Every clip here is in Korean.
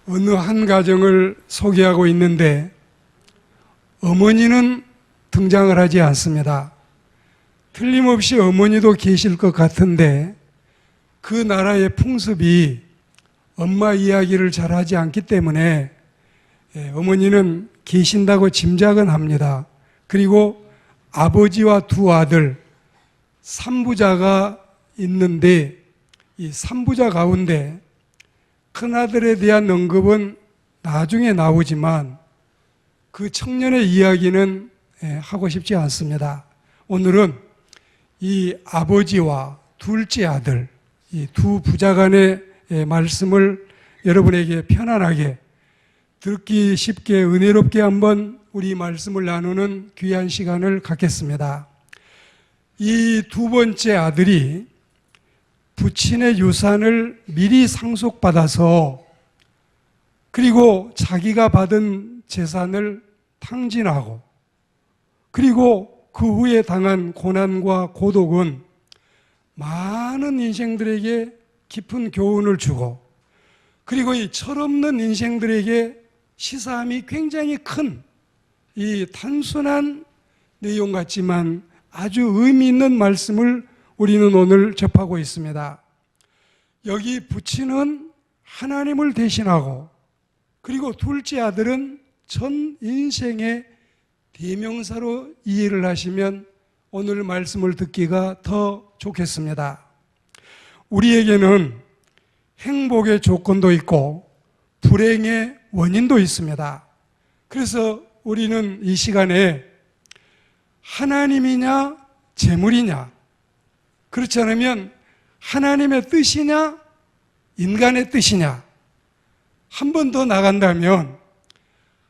어느 한 가정을 소개하고 있는데 어머니는 등장을 하지 않습니다. 틀림없이 어머니도 계실 것 같은데 그 나라의 풍습이 엄마 이야기를 잘 하지 않기 때문에 어머니는 계신다고 짐작은 합니다. 그리고 아버지와 두 아들, 3부자가 있는데 이 3부자 가운데 큰아들에 대한 언급은 나중에 나오지만 그 청년의 이야기는 하고 싶지 않습니다. 오늘은 이 아버지와 둘째 아들, 이 두 부자 간의 말씀을 여러분에게 편안하게 듣기 쉽게 은혜롭게 한번 우리 말씀을 나누는 귀한 시간을 갖겠습니다. 이 두 번째 아들이 부친의 유산을 미리 상속받아서 그리고 자기가 받은 재산을 탕진하고 그리고 그 후에 당한 고난과 고독은 많은 인생들에게 깊은 교훈을 주고 그리고 이 철없는 인생들에게 시사함이 굉장히 큰 이 단순한 내용 같지만 아주 의미 있는 말씀을 우리는 오늘 접하고 있습니다. 여기 부친은 하나님을 대신하고 그리고 둘째 아들은 전 인생의 대명사로 이해를 하시면 오늘 말씀을 듣기가 더 좋겠습니다. 우리에게는 행복의 조건도 있고 불행의 원인도 있습니다. 그래서 우리는 이 시간에 하나님이냐 재물이냐, 그렇지 않으면 하나님의 뜻이냐 인간의 뜻이냐, 한 번 더 나간다면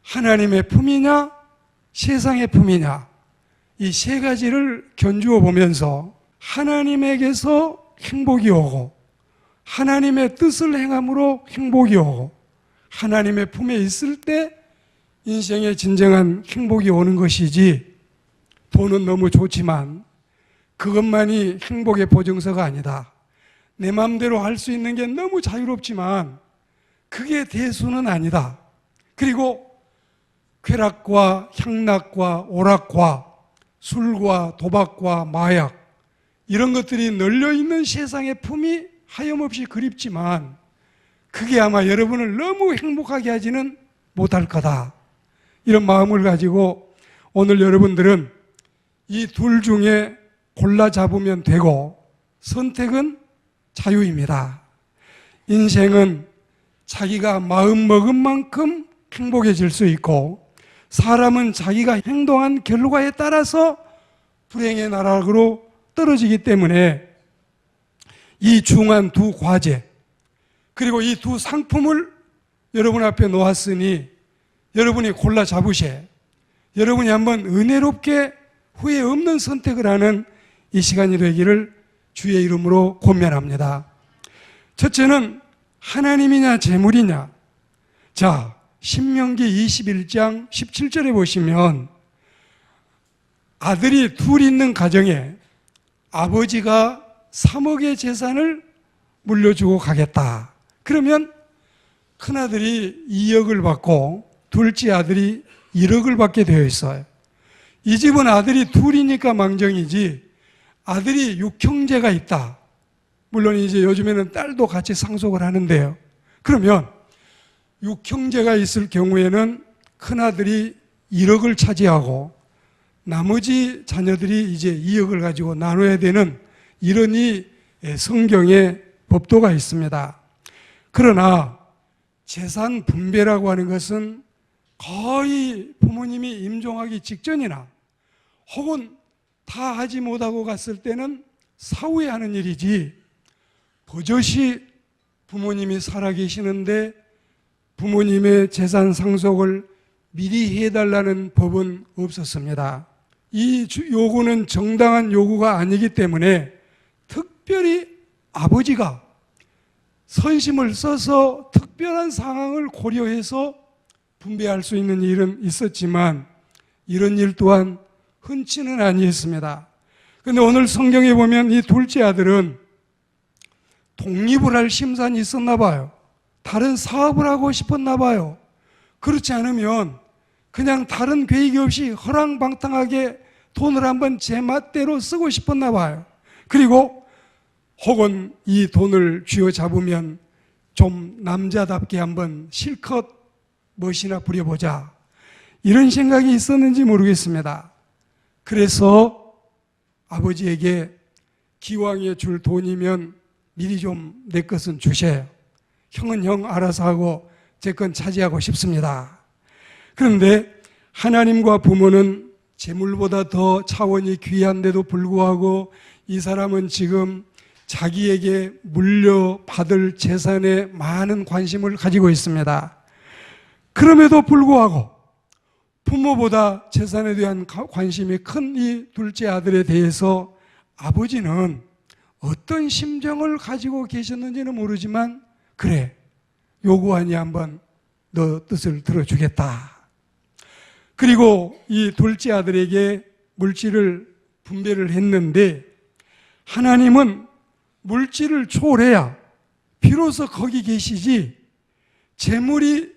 하나님의 품이냐 세상의 품이냐, 이 세 가지를 견주어 보면서 하나님에게서 행복이 오고 하나님의 뜻을 행함으로 행복이 오고 하나님의 품에 있을 때 인생의 진정한 행복이 오는 것이지, 돈은 너무 좋지만 그것만이 행복의 보증서가 아니다. 내 마음대로 할 수 있는 게 너무 자유롭지만 그게 대수는 아니다. 그리고 쾌락과 향락과 오락과 술과 도박과 마약, 이런 것들이 널려있는 세상의 품이 하염없이 그립지만 그게 아마 여러분을 너무 행복하게 하지는 못할 거다. 이런 마음을 가지고 오늘 여러분들은 이 둘 중에 골라 잡으면 되고 선택은 자유입니다. 인생은 자기가 마음 먹은 만큼 행복해질 수 있고 사람은 자기가 행동한 결과에 따라서 불행의 나락으로 떨어지기 때문에 이 중한 두 과제 그리고 이 두 상품을 여러분 앞에 놓았으니 여러분이 골라 잡으셔. 여러분이 한번 은혜롭게 후회 없는 선택을 하는 이 시간이 되기를 주의 이름으로 권면합니다. 첫째는 하나님이냐 재물이냐. 자, 신명기 21장 17절에 보시면 아들이 둘 있는 가정에 아버지가 3억의 재산을 물려주고 가겠다. 그러면 큰아들이 2억을 받고 둘째 아들이 1억을 받게 되어 있어요. 이 집은 아들이 둘이니까 망정이지 아들이 6형제가 있다. 물론 이제 요즘에는 딸도 같이 상속을 하는데요. 그러면 6형제가 있을 경우에는 큰아들이 1억을 차지하고 나머지 자녀들이 이제 2억을 가지고 나눠야 되는 이런 이 성경의 법도가 있습니다. 그러나 재산 분배라고 하는 것은 거의 부모님이 임종하기 직전이나 혹은 다 하지 못하고 갔을 때는 사후에 하는 일이지 버젓이 부모님이 살아계시는데 부모님의 재산 상속을 미리 해달라는 법은 없었습니다. 이 요구는 정당한 요구가 아니기 때문에 특별히 아버지가 선심을 써서 특별한 상황을 고려해서 분배할 수 있는 일은 있었지만 이런 일 또한 흔치는 아니었습니다. 그런데 오늘 성경에 보면 이 둘째 아들은 독립을 할 심산이 있었나 봐요. 다른 사업을 하고 싶었나 봐요. 그렇지 않으면 그냥 다른 계획이 없이 허랑방탕하게 돈을 한번 제 맛대로 쓰고 싶었나 봐요. 그리고 혹은 이 돈을 쥐어잡으면 좀 남자답게 한번 실컷 멋이나 부려보자, 이런 생각이 있었는지 모르겠습니다. 그래서 아버지에게 기왕에 줄 돈이면 미리 좀 내 것은 주세요. 형은 형 알아서 하고 제 건 차지하고 싶습니다. 그런데 하나님과 부모는 재물보다 더 차원이 귀한데도 불구하고 이 사람은 지금 자기에게 물려받을 재산에 많은 관심을 가지고 있습니다. 그럼에도 불구하고 부모보다 재산에 대한 관심이 큰 이 둘째 아들에 대해서 아버지는 어떤 심정을 가지고 계셨는지는 모르지만, 그래, 요구하니 한번 너 뜻을 들어주겠다. 그리고 이 둘째 아들에게 물질을 분배를 했는데, 하나님은 물질을 초월해야 비로소 거기 계시지, 재물이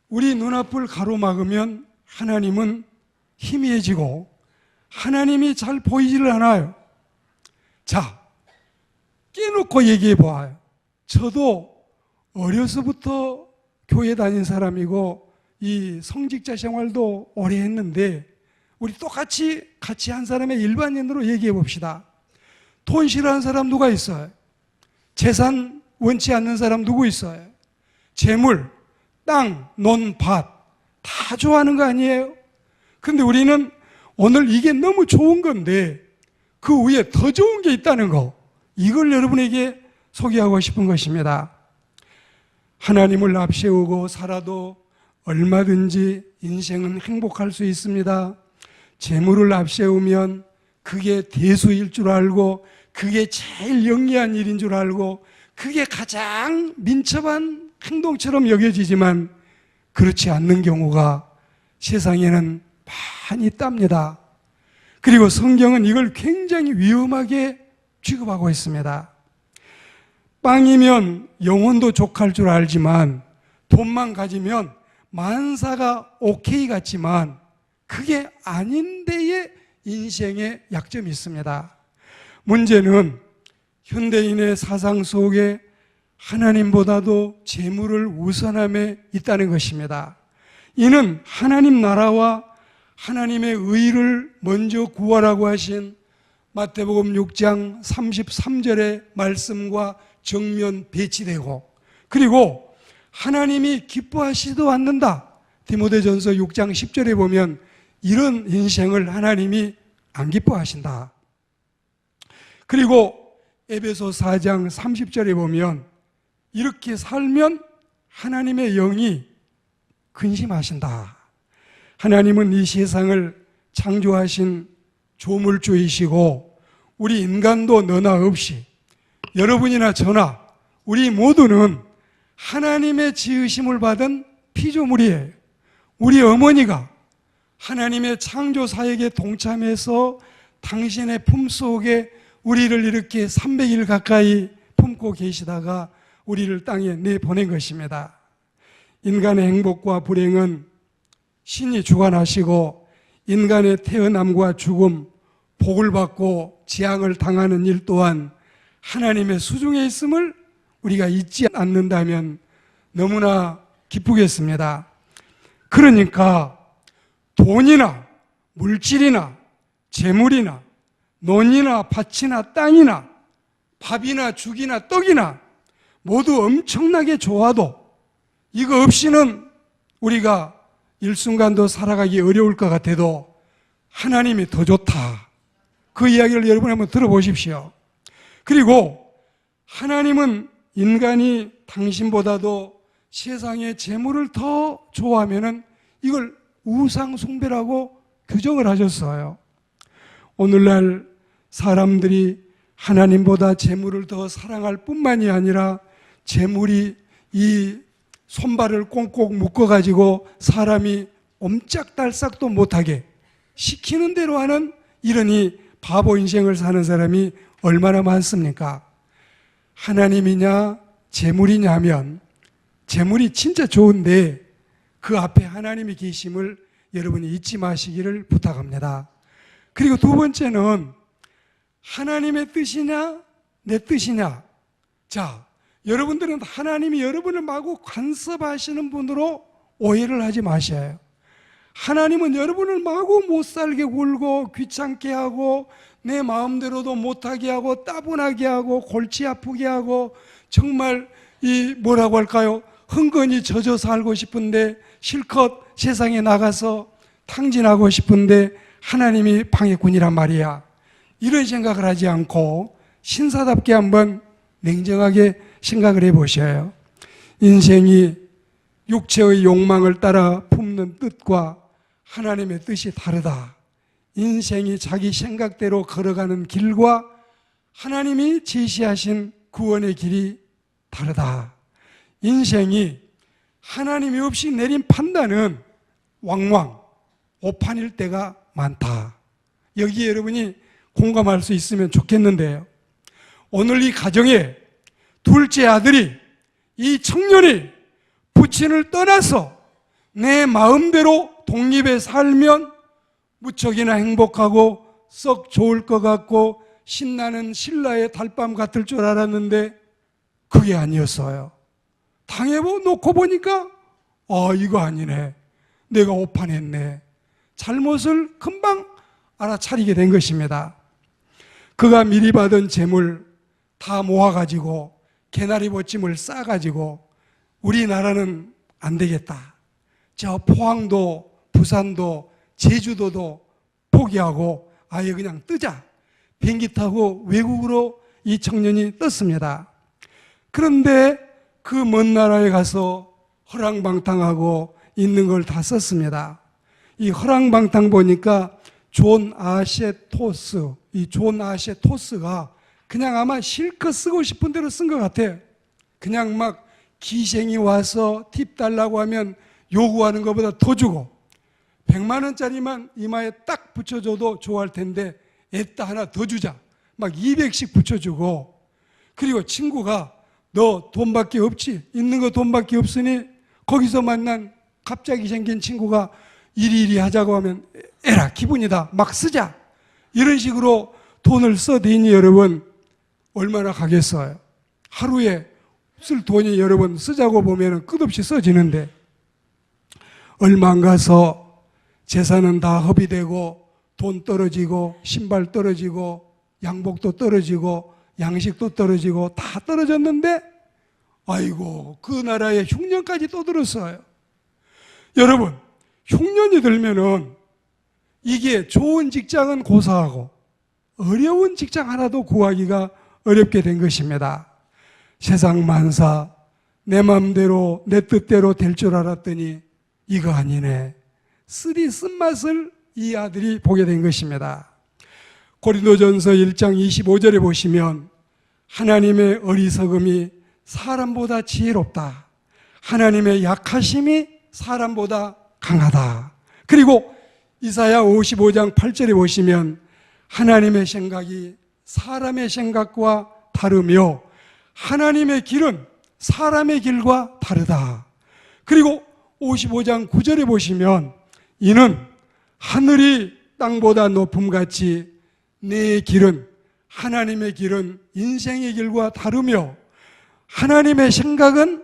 우리 눈앞을 가로막으면 하나님은 희미해지고 하나님이 잘 보이지를 않아요. 자, 깨놓고 얘기해 보아요. 저도 어려서부터 교회 다닌 사람이고 이 성직자 생활도 오래 했는데, 우리 똑같이 같이 한 사람의 일반인으로 얘기해 봅시다. 돈 싫어하는 사람 누가 있어요? 재산 원치 않는 사람 누구 있어요? 재물, 땅, 논, 밭 다 좋아하는 거 아니에요? 근데 우리는 오늘 이게 너무 좋은 건데 그 위에 더 좋은 게 있다는 거, 이걸 여러분에게 소개하고 싶은 것입니다. 하나님을 앞세우고 살아도 얼마든지 인생은 행복할 수 있습니다. 재물을 앞세우면 그게 대수일 줄 알고, 그게 제일 영리한 일인 줄 알고, 그게 가장 민첩한 행동처럼 여겨지지만 그렇지 않는 경우가 세상에는 많이 있답니다. 그리고 성경은 이걸 굉장히 위험하게 취급하고 있습니다. 빵이면 영혼도 족할 줄 알지만, 돈만 가지면 만사가 오케이 같지만 그게 아닌 데에 인생의 약점이 있습니다. 문제는 현대인의 사상 속에 하나님보다도 재물을 우선함에 있다는 것입니다. 이는 하나님 나라와 하나님의 의를 먼저 구하라고 하신 마태복음 6장 33절의 말씀과 정면 배치되고, 그리고 하나님이 기뻐하시지도 않는다. 디모데전서 6장 10절에 보면 이런 인생을 하나님이 안 기뻐하신다. 그리고 에베소 4장 30절에 보면 이렇게 살면 하나님의 영이 근심하신다. 하나님은 이 세상을 창조하신 조물주이시고 우리 인간도 너나 없이 여러분이나 저나 우리 모두는 하나님의 지으심을 받은 피조물이에요. 우리 어머니가 하나님의 창조 사역에 동참해서 당신의 품속에 우리를 이렇게 300일 가까이 품고 계시다가 우리를 땅에 내보낸 것입니다. 인간의 행복과 불행은 신이 주관하시고 인간의 태어남과 죽음, 복을 받고 재앙을 당하는 일 또한 하나님의 수중에 있음을 우리가 잊지 않는다면 너무나 기쁘겠습니다. 그러니까 돈이나 물질이나 재물이나 논이나 밭이나 땅이나 밥이나 죽이나 떡이나 모두 엄청나게 좋아도 이거 없이는 우리가 일순간도 살아가기 어려울 것 같아도 하나님이 더 좋다. 그 이야기를 여러분 한번 들어보십시오. 그리고 하나님은 인간이 당신보다도 세상의 재물을 더 좋아하면은 이걸 우상 숭배라고 규정을 하셨어요. 오늘날 사람들이 하나님보다 재물을 더 사랑할 뿐만이 아니라 재물이 이 손발을 꽁꽁 묶어가지고 사람이 옴짝달싹도 못하게 시키는 대로 하는 이러니 바보 인생을 사는 사람이 얼마나 많습니까? 하나님이냐 재물이냐 하면 재물이 진짜 좋은데 그 앞에 하나님이 계심을 여러분이 잊지 마시기를 부탁합니다. 그리고 두 번째는 하나님의 뜻이냐 내 뜻이냐. 자, 여러분들은 하나님이 여러분을 마구 간섭하시는 분으로 오해를 하지 마셔요. 하나님은 여러분을 마구 못살게 굴고 귀찮게 하고 내 마음대로도 못하게 하고 따분하게 하고 골치 아프게 하고 정말 이 뭐라고 할까요? 흥건히 젖어 살고 싶은데 실컷 세상에 나가서 탕진하고 싶은데 하나님이 방해꾼이란 말이야. 이런 생각을 하지 않고 신사답게 한번 냉정하게 생각을 해보셔요. 인생이 육체의 욕망을 따라 품는 뜻과 하나님의 뜻이 다르다. 인생이 자기 생각대로 걸어가는 길과 하나님이 제시하신 구원의 길이 다르다. 인생이 하나님이 없이 내린 판단은 왕왕 오판일 때가 많다. 여기에 여러분이 공감할 수 있으면 좋겠는데요. 오늘 이 가정에 둘째 아들이, 이 청년이 부친을 떠나서 내 마음대로 독립해 살면 무척이나 행복하고 썩 좋을 것 같고 신나는 신라의 달밤 같을 줄 알았는데 그게 아니었어요. 당해놓고 보니까 이거 아니네. 내가 오판했네. 잘못을 금방 알아차리게 된 것입니다. 그가 미리 받은 재물 다 모아가지고 개나리 보찜을 싸가지고 우리나라는 안 되겠다. 저 포항도 부산도 제주도도 포기하고 아예 그냥 뜨자. 비행기 타고 외국으로 이 청년이 떴습니다. 그런데 그 먼 나라에 가서 허랑방탕하고 있는 걸 다 썼습니다. 이 허랑방탕 보니까 존 아셰토스, 이 존 아셰토스가 그냥 아마 실컷 쓰고 싶은 대로 쓴 것 같아요. 그냥 막 기생이 와서 팁 달라고 하면 요구하는 것보다 더 주고 100만 원짜리만 이마에 딱 붙여줘도 좋아할 텐데 애따 하나 더 주자. 막 200씩 붙여주고 그리고 친구가 너 돈밖에 없지? 있는 거 돈밖에 없으니 거기서 만난 갑자기 생긴 친구가 이리이리 하자고 하면 에라 기분이다. 막 쓰자. 이런 식으로 돈을 써대니 여러분 얼마나 가겠어요? 하루에 쓸 돈이 여러분 쓰자고 보면 끝없이 써지는데 얼마 안 가서 재산은 다 허비되고 돈 떨어지고 신발 떨어지고 양복도 떨어지고 양식도 떨어지고 다 떨어졌는데 아이고 그 나라에 흉년까지 떠들었어요. 여러분 흉년이 들면은 이게 좋은 직장은 고사하고 어려운 직장 하나도 구하기가 어렵게 된 것입니다. 세상 만사 내 마음대로 내 뜻대로 될 줄 알았더니 이거 아니네. 쓰리 쓴맛을 이 아들이 보게 된 것입니다. 고린도전서 1장 25절에 보시면 하나님의 어리석음이 사람보다 지혜롭다. 하나님의 약하심이 사람보다 강하다. 그리고 이사야 55장 8절에 보시면 하나님의 생각이 사람의 생각과 다르며 하나님의 길은 사람의 길과 다르다. 그리고 55장 9절에 보시면 이는 하늘이 땅보다 높음같이 내 길은 하나님의 길은 인생의 길과 다르며 하나님의 생각은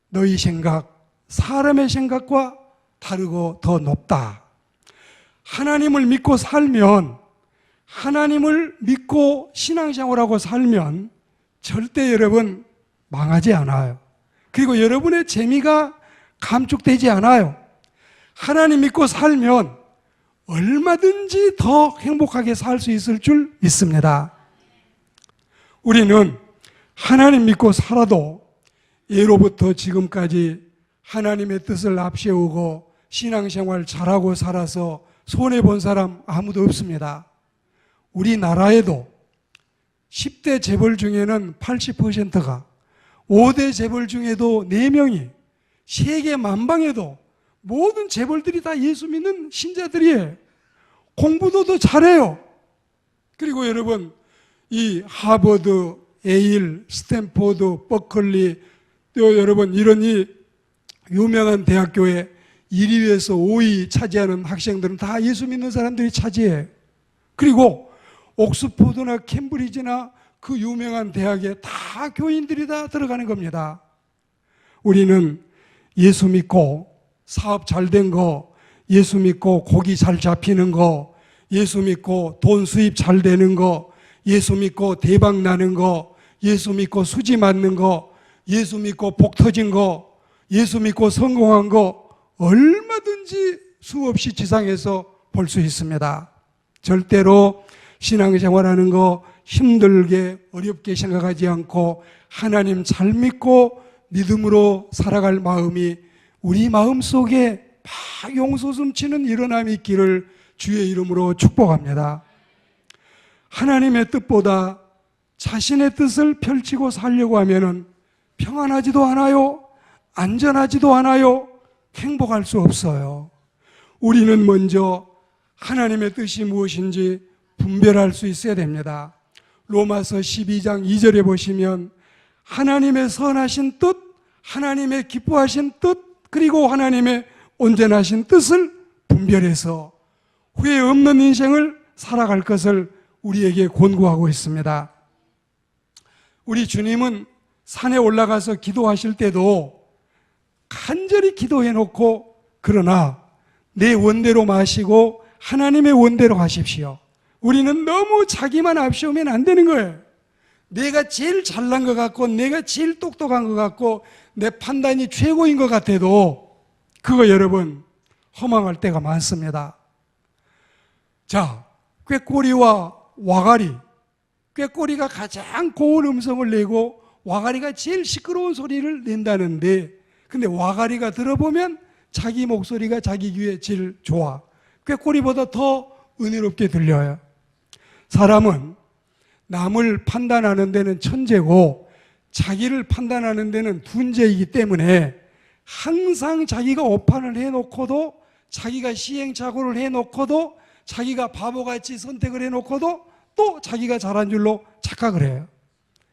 너희 생각, 사람의 생각과 다르고 더 높다. 하나님을 믿고 살면 하나님을 믿고 신앙생활하고 살면 절대 여러분 망하지 않아요. 그리고 여러분의 재미가 감축되지 않아요. 하나님 믿고 살면 얼마든지 더 행복하게 살 수 있을 줄 믿습니다. 우리는 하나님 믿고 살아도 예로부터 지금까지 하나님의 뜻을 앞세우고 신앙생활 잘하고 살아서 손해본 사람 아무도 없습니다. 우리나라에도 10대 재벌 중에는 80%가 5대 재벌 중에도 4명이 세계 만방에도 모든 재벌들이 다 예수 믿는 신자들이에요. 공부도 더 잘해요. 그리고 여러분 이 하버드, 예일, 스탠포드, 버클리 또 여러분, 이런 이 유명한 대학교에 1위에서 5위 차지하는 학생들은 다 예수 믿는 사람들이 차지해요. 그리고 옥스포드나 캠브리지나 그 유명한 대학에 다 교인들이 다 들어가는 겁니다. 우리는 예수 믿고 사업 잘 된 거, 예수 믿고 고기 잘 잡히는 거, 예수 믿고 돈 수입 잘 되는 거, 예수 믿고 대박 나는 거, 예수 믿고 수지 맞는 거, 예수 믿고 복 터진 거, 예수 믿고 성공한 거 얼마든지 수없이 지상에서 볼 수 있습니다. 절대로 신앙생활하는 거 힘들게 어렵게 생각하지 않고 하나님 잘 믿고 믿음으로 살아갈 마음이 우리 마음속에 막 용솟음치는 일어남이 있기를 주의 이름으로 축복합니다. 하나님의 뜻보다 자신의 뜻을 펼치고 살려고 하면은 평안하지도 않아요. 안전하지도 않아요. 행복할 수 없어요. 우리는 먼저 하나님의 뜻이 무엇인지 분별할 수 있어야 됩니다. 로마서 12장 2절에 보시면 하나님의 선하신 뜻, 하나님의 기뻐하신 뜻, 그리고 하나님의 온전하신 뜻을 분별해서 후회 없는 인생을 살아갈 것을 우리에게 권고하고 있습니다. 우리 주님은 산에 올라가서 기도하실 때도 간절히 기도해 놓고 그러나 내 원대로 마시고 하나님의 원대로 하십시오. 우리는 너무 자기만 앞세우면 안 되는 거예요. 내가 제일 잘난 것 같고 내가 제일 똑똑한 것 같고 내 판단이 최고인 것 같아도 그거 여러분 허망할 때가 많습니다. 자, 꾀꼬리와 와가리, 꾀꼬리가 가장 고운 음성을 내고 와가리가 제일 시끄러운 소리를 낸다는데 근데 와가리가 들어보면 자기 목소리가 자기 귀에 제일 좋아. 꾀꼬리보다 더 은혜롭게 들려요. 사람은 남을 판단하는 데는 천재고 자기를 판단하는 데는 둔재이기 때문에 항상 자기가 오판을 해놓고도 자기가 시행착오를 해놓고도 자기가 바보같이 선택을 해놓고도 또 자기가 잘한 줄로 착각을 해요.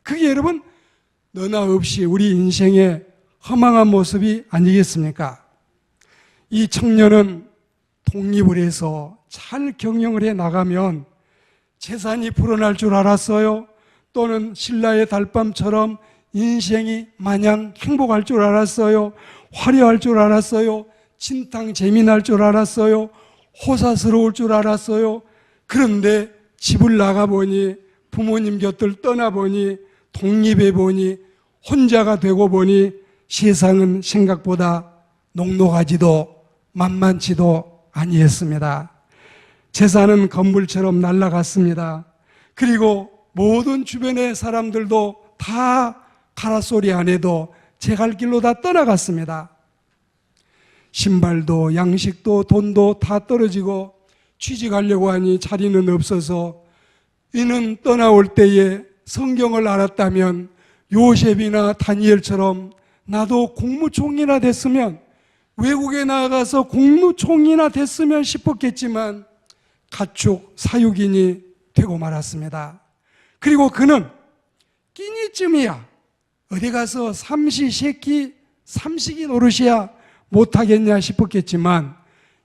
그게 여러분 너나 없이 우리 인생의 허망한 모습이 아니겠습니까? 이 청년은 독립을 해서 잘 경영을 해 나가면 재산이 불어날 줄 알았어요? 또는 신라의 달밤처럼 인생이 마냥 행복할 줄 알았어요? 화려할 줄 알았어요? 진탕 재미날 줄 알았어요? 호사스러울 줄 알았어요? 그런데 집을 나가보니 부모님 곁을 떠나보니 독립해보니 혼자가 되고 보니 세상은 생각보다 녹록하지도 만만치도 아니했습니다. 재산은 건물처럼 날아갔습니다. 그리고 모든 주변의 사람들도 다 가라소리 안 해도 제 갈 길로 다 떠나갔습니다. 신발도 양식도 돈도 다 떨어지고 취직하려고 하니 자리는 없어서 이는 떠나올 때에 성경을 알았다면 요셉이나 다니엘처럼 나도 국무총리나 됐으면 외국에 나가서 국무총리나 됐으면 싶었겠지만 가축 사육인이 되고 말았습니다. 그리고 그는 끼니쯤이야 어디 가서 삼시세끼 삼식이 노릇이야 못하겠냐 싶었겠지만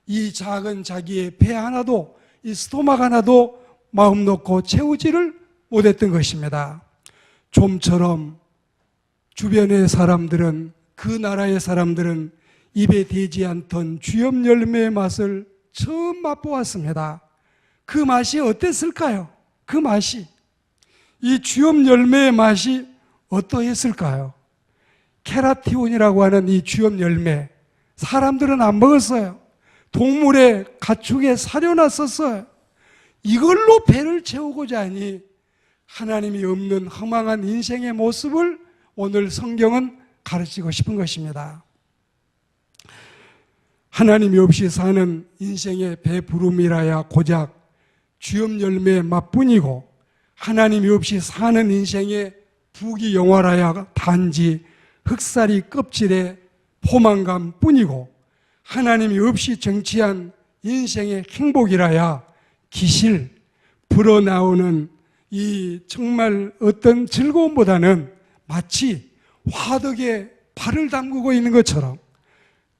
이 작은 자기의 배 하나도 이 스토막 하나도 마음 놓고 채우지를 못했던 것입니다. 좀처럼 주변의 사람들은 그 나라의 사람들은 입에 대지 않던 주염 열매의 맛을 처음 맛보았습니다. 그 맛이 어땠을까요? 그 맛이 이 주염 열매의 맛이 어떠했을까요? 케라티온이라고 하는 이 주염 열매 사람들은 안 먹었어요. 동물의 가축에 사려놨었어요. 이걸로 배를 채우고자 하니 하나님이 없는 허망한 인생의 모습을 오늘 성경은 가르치고 싶은 것입니다. 하나님이 없이 사는 인생의 배부름이라야 고작 주염 열매의 맛뿐이고 하나님이 없이 사는 인생의 부귀영화라야 단지 흑살이 껍질의 포만감 뿐이고 하나님이 없이 정치한 인생의 행복이라야 기실 불어나오는 이 정말 어떤 즐거움보다는 마치 화덕에 발을 담그고 있는 것처럼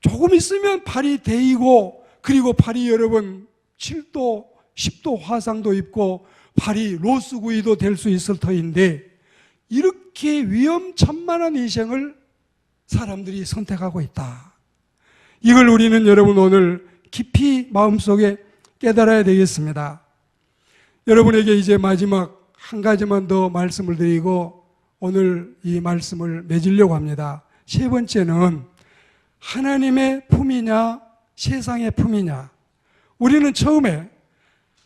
조금 있으면 발이 데이고, 그리고 발이 여러분 7도, 10도 화상도 입고 발이 로스구이도 될 수 있을 터인데, 이렇게 위험천만한 인생을 사람들이 선택하고 있다. 이걸 우리는 여러분 오늘 깊이 마음속에 깨달아야 되겠습니다. 여러분에게 이제 마지막 한 가지만 더 말씀을 드리고 오늘 이 말씀을 맺으려고 합니다. 세 번째는 하나님의 품이냐 세상의 품이냐. 우리는 처음에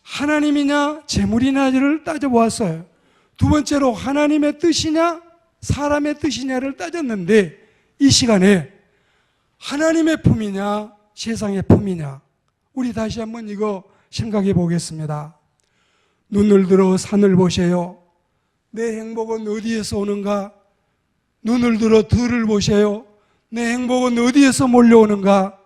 하나님이냐 재물이냐를 따져보았어요. 두 번째로 하나님의 뜻이냐 사람의 뜻이냐를 따졌는데, 이 시간에 하나님의 품이냐 세상의 품이냐, 우리 다시 한번 이거 생각해 보겠습니다. 눈을 들어 산을 보세요. 내 행복은 어디에서 오는가? 눈을 들어 들을 보세요. 내 행복은 어디에서 몰려오는가?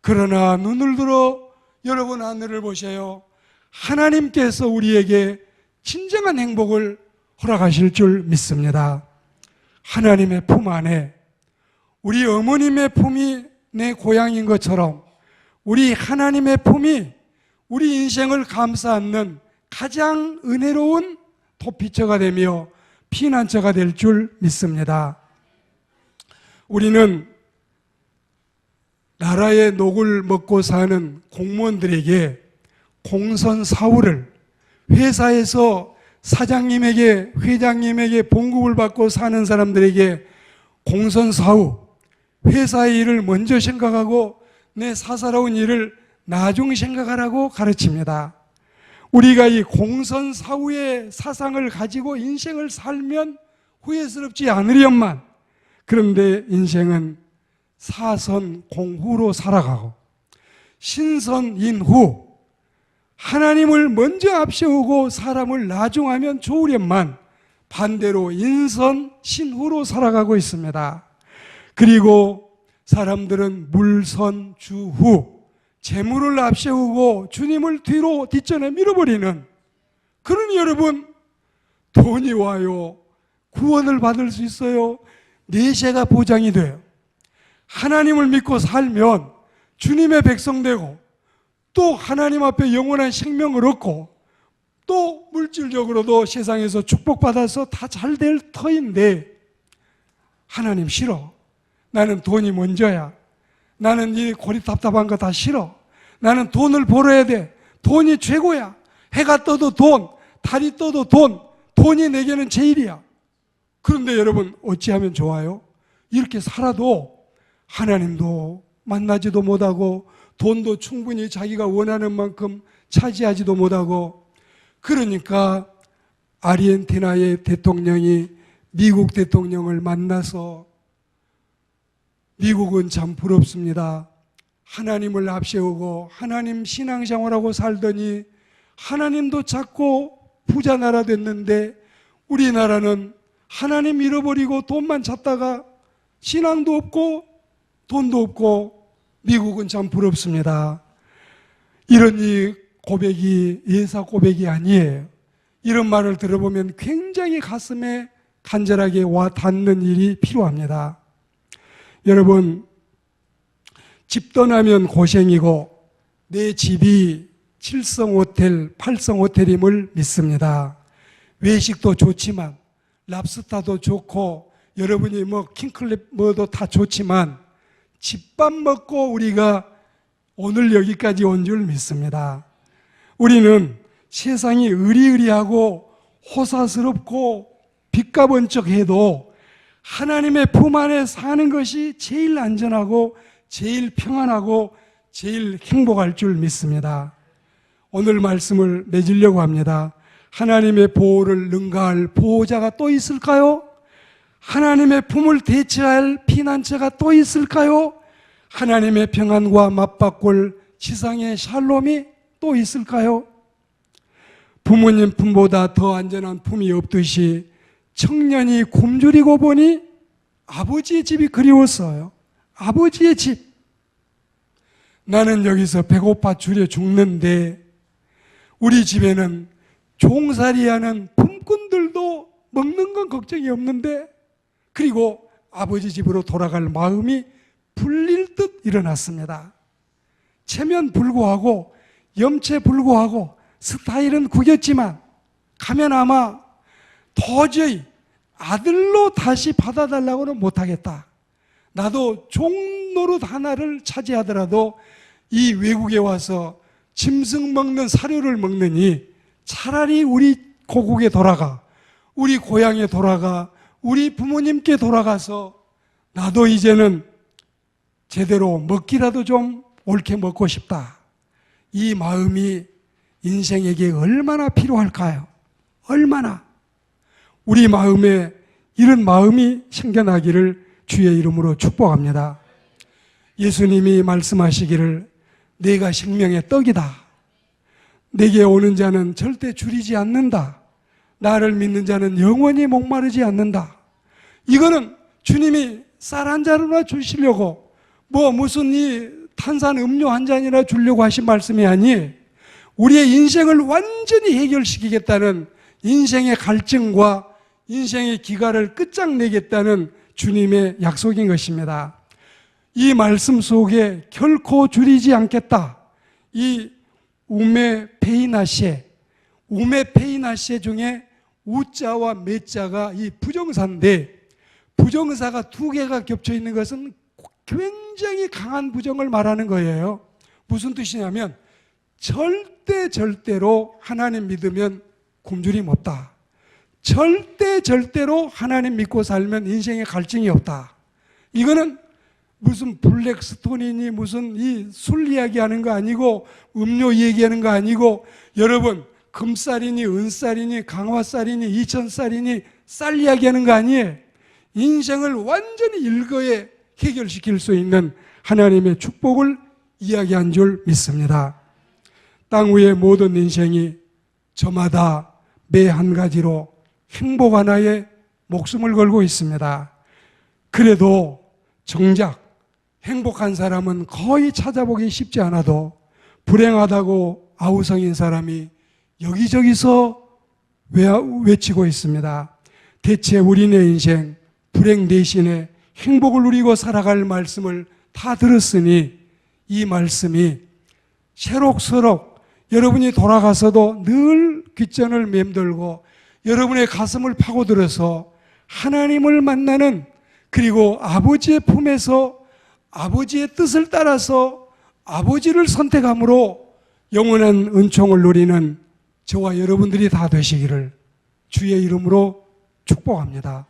그러나 눈을 들어 여러분 하늘을 보세요. 하나님께서 우리에게 진정한 행복을 허락하실 줄 믿습니다. 하나님의 품 안에, 우리 어머님의 품이 내 고향인 것처럼 우리 하나님의 품이 우리 인생을 감싸 안는 가장 은혜로운 도피처가 되며 피난처가 될 줄 믿습니다. 우리는 나라의 녹을 먹고 사는 공무원들에게 공선사후를, 회사에서 사장님에게 회장님에게 봉급을 받고 사는 사람들에게 공선사후, 회사의 일을 먼저 생각하고 내 사사로운 일을 나중 생각하라고 가르칩니다. 우리가 이 공선사후의 사상을 가지고 인생을 살면 후회스럽지 않으련만, 그런데 인생은 사선공후로 살아가고 신선인후, 하나님을 먼저 앞세우고 사람을 나중하면 좋으련만 반대로 인선신후로 살아가고 있습니다. 그리고 사람들은 물선주후, 재물을 앞세우고 주님을 뒤로 뒷전에 밀어버리는, 그러니 여러분 돈이 와요. 구원을 받을 수 있어요. 내세가 보장이 돼요. 하나님을 믿고 살면 주님의 백성 되고 또 하나님 앞에 영원한 생명을 얻고 또 물질적으로도 세상에서 축복받아서 다 잘 될 터인데, 하나님 싫어. 나는 돈이 먼저야. 나는 이 고리답답한 거 다 싫어. 나는 돈을 벌어야 돼. 돈이 최고야. 해가 떠도 돈, 달이 떠도 돈, 돈이 내게는 제일이야. 그런데 여러분 어찌하면 좋아요? 이렇게 살아도 하나님도 만나지도 못하고 돈도 충분히 자기가 원하는 만큼 차지하지도 못하고, 그러니까 아르헨티나의 대통령이 미국 대통령을 만나서, 미국은 참 부럽습니다. 하나님을 앞세우고 하나님 신앙생활하고 살더니 하나님도 찾고 부자 나라 됐는데, 우리나라는 하나님 잃어버리고 돈만 찾다가 신앙도 없고 돈도 없고, 미국은 참 부럽습니다. 이런 이 고백이 예사 고백이 아니에요. 이런 말을 들어보면 굉장히 가슴에 간절하게 와 닿는 일이 필요합니다. 여러분, 집 떠나면 고생이고 내 집이 7성 호텔, 8성 호텔임을 믿습니다. 외식도 좋지만, 랍스타도 좋고, 여러분이 뭐 킹클랩 뭐도 다 좋지만, 집밥 먹고 우리가 오늘 여기까지 온 줄 믿습니다. 우리는 세상이 의리의리하고 호사스럽고 빚가번쩍해도 하나님의 품 안에 사는 것이 제일 안전하고 제일 평안하고 제일 행복할 줄 믿습니다. 오늘 말씀을 맺으려고 합니다. 하나님의 보호를 능가할 보호자가 또 있을까요? 하나님의 품을 대체할 피난처가 또 있을까요? 하나님의 평안과 맞바꿀 지상의 샬롬이 또 있을까요? 부모님 품보다 더 안전한 품이 없듯이 청년이 굶주리고 보니 아버지의 집이 그리웠어요. 아버지의 집. 나는 여기서 배고파 줄여 죽는데 우리 집에는 종살이하는 품꾼들도 먹는 건 걱정이 없는데, 그리고 아버지 집으로 돌아갈 마음이 불릴 듯 일어났습니다. 체면 불구하고 염체 불구하고 스타일은 구겼지만 가면 아마 도저히 아들로 다시 받아달라고는 못하겠다. 나도 종노릇 하나를 차지하더라도 이 외국에 와서 짐승 먹는 사료를 먹느니 차라리 우리 고국에 돌아가, 우리 고향에 돌아가, 우리 부모님께 돌아가서 나도 이제는 제대로 먹기라도 좀 옳게 먹고 싶다. 이 마음이 인생에게 얼마나 필요할까요? 얼마나. 우리 마음에 이런 마음이 생겨나기를 주의 이름으로 축복합니다. 예수님이 말씀하시기를 내가 생명의 떡이다. 내게 오는 자는 절대 줄이지 않는다. 나를 믿는 자는 영원히 목마르지 않는다. 이거는 주님이 쌀 한 잔이나 주시려고 무슨 이 탄산 음료 한 잔이나 주려고 하신 말씀이 아니, 우리의 인생을 완전히 해결시키겠다는 인생의 갈증과 인생의 기갈을 끝장내겠다는 주님의 약속인 것입니다. 이 말씀 속에 결코 줄이지 않겠다. 이 우메페이나시에 중에 우자와 메자가 이 부정사인데, 부정사가 두 개가 겹쳐 있는 것은 굉장히 강한 부정을 말하는 거예요. 무슨 뜻이냐면 절대로 하나님 믿으면 굶주림 없다. 절대로 하나님 믿고 살면 인생에 갈증이 없다. 이거는 무슨 블랙스톤이니 무슨 이 술 이야기하는 거 아니고 음료 얘기하는 거 아니고, 여러분 금쌀이니 은쌀이니 강화쌀이니 이천쌀이니 쌀 이야기하는 거 아니에요. 인생을 완전히 일거에 해결시킬 수 있는 하나님의 축복을 이야기한 줄 믿습니다. 땅 위의 모든 인생이 저마다 매 한 가지로 행복 하나에 목숨을 걸고 있습니다. 그래도 정작 행복한 사람은 거의 찾아보기 쉽지 않아도 불행하다고 아우성인 사람이 여기저기서 외치고 있습니다. 대체 우리네 인생 불행 대신에 행복을 누리고 살아갈 말씀을 다 들었으니 이 말씀이 새록새록 여러분이 돌아가서도 늘 귓전을 맴돌고 여러분의 가슴을 파고들어서 하나님을 만나는, 그리고 아버지의 품에서 아버지의 뜻을 따라서 아버지를 선택함으로 영원한 은총을 누리는 저와 여러분들이 다 되시기를 주의 이름으로 축복합니다.